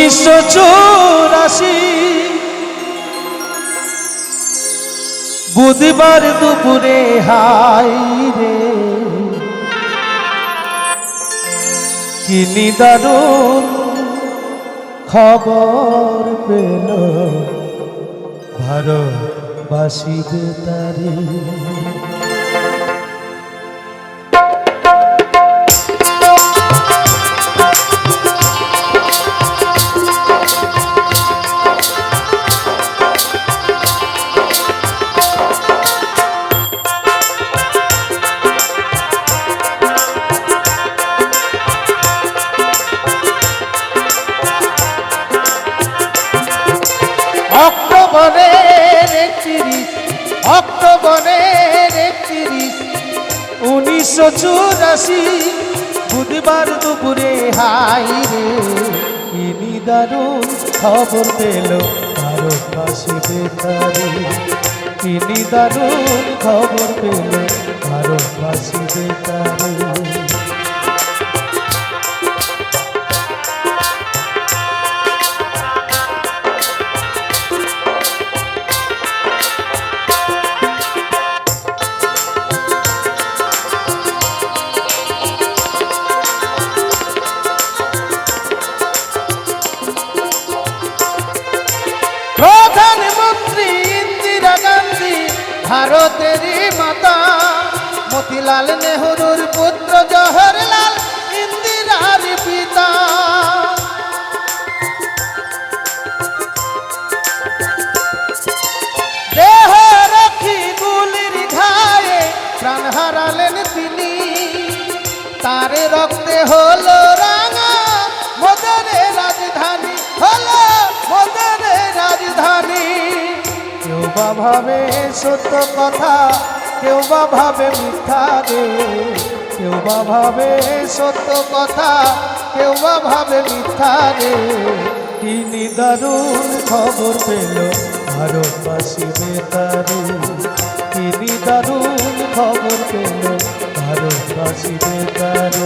1984 বুধবার দুপুরে হাই রে কি নিদারুণ খবর পেল ভারতবাসী বেতারে। অক্টোবরের 31 1984 বুধবার দুপুরে হাই রে কি নিদারুণ খবর পেল ভারতবাসী বেতারে। কি নিদারুণ খবর পেল ভারতবাসী বেতারে। প্রধানমন্ত্রী ইন্দিরা গান্ধী ভারতেরই মাতা, মতিলাল নেহরুর পুত্র জওহরলাল ইন্দিরার পিতা। দেহ রক্ষী গুলির ঘায়ে প্রাণ হারালেন তিনি, তার রক্তে হলো রাঙা মোদের রাজধানী, হলো মোদের রাজধানী। কেউ বা ভাবে সত্য কথা, কেউ বা ভাবে মিথ্যা রে। কেউ বা ভাবে সত্য কথা, কেউ বা ভাবে মিথ্যা রে। কি নিদারুণ খবর পেল ভারতবাসী বেতারে। কি নিদারুণ খবর পেল ভারতবাসী বেতারে।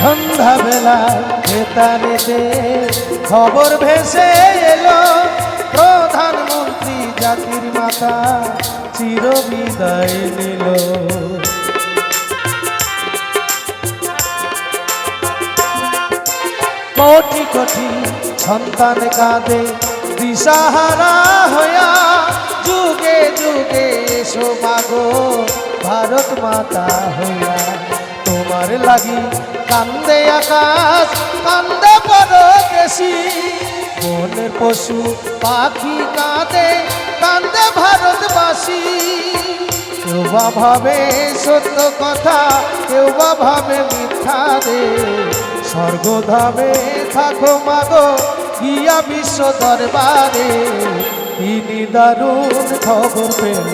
সন্ধ্যাবেলায় বেতারেতে খবর ভেসে এলো, প্রধানমন্ত্রী জাতির মাতা চির বিদায় নিল। কোটি কোটি সন্তান কাঁদে দিশাহারা হইয়া, যুগে যুগে এসো মাগো ভারত মাতা হইয়া। তোমার লাগি কান্দে আকাশ, কান্দে পরদেশী, বনের পশু পাখি কাঁদে, কান্দে ভারতবাসী। কেউ বা ভাবে সত্য কথা, কেউ বা ভাবে মিথ্যা রে। স্বর্গধামে থাকো মাগো গিয়া বিশ্ব দরবারে। কি নিদারুণ খবর পেল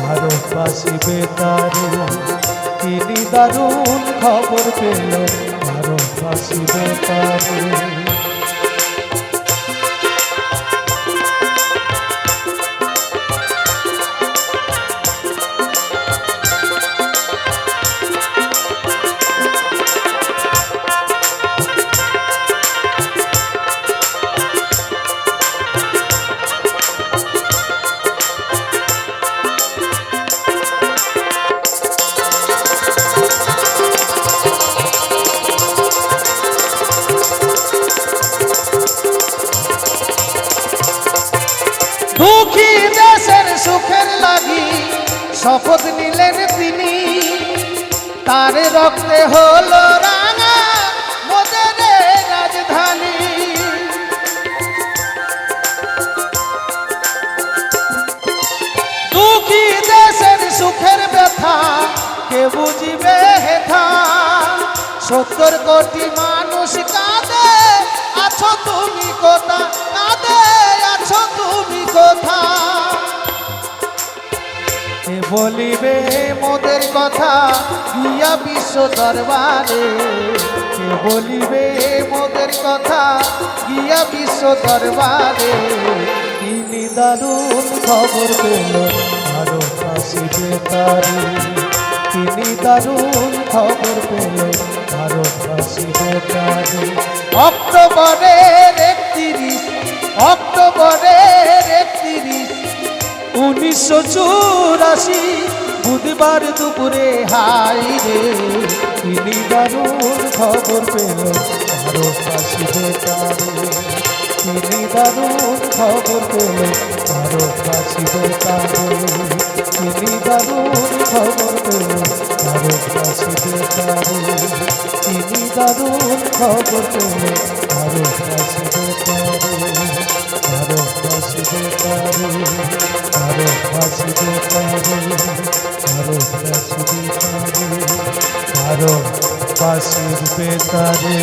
ভারতবাসী বেতারে। কি নিদারুণ খবর পেল ভারতবাসী বেতারে। দুঃখী দেশের সুখের লাগি শপথ নিলেন তিনি, তার রক্তে হলো রাঙা মোদের রাজধানী। ব্যথা কে বুঝিবে হেথা 70 কোটি মানুষ কাঁদে আছো তুমি কোথা কাঁদে আছো তুমি কোথা কে বলিবে মোদের কথা গিয়া বিশ্ব দরবারে কে বলিবে মোদের কথা গিয়া বিশ্ব দরবারে তিনি দারুণ খবর পেল আরো ফাঁসিবে তারে তিনি দারুণ খবর পেল আরো ফাঁসিবে তারে অক্টোবরের 31 1984 বুধবার দুপুরে হাই রে তিনি দারুণ খবর পেল আরো ফাঁসিবে তারে তিনি দারুণ খবর পেল আরো ফাঁসিবে তারে তিনি দারুণ খবর পেল আরো ফাঁসিবে তারে তিনি দারুণ খবর পেল আরো ফাঁসিবে তারে আরো ফাঁসিবে তারে আরো ফাঁসিবে তারে আরো ফাঁসিবে তারে আরো ফাঁসিবে তারে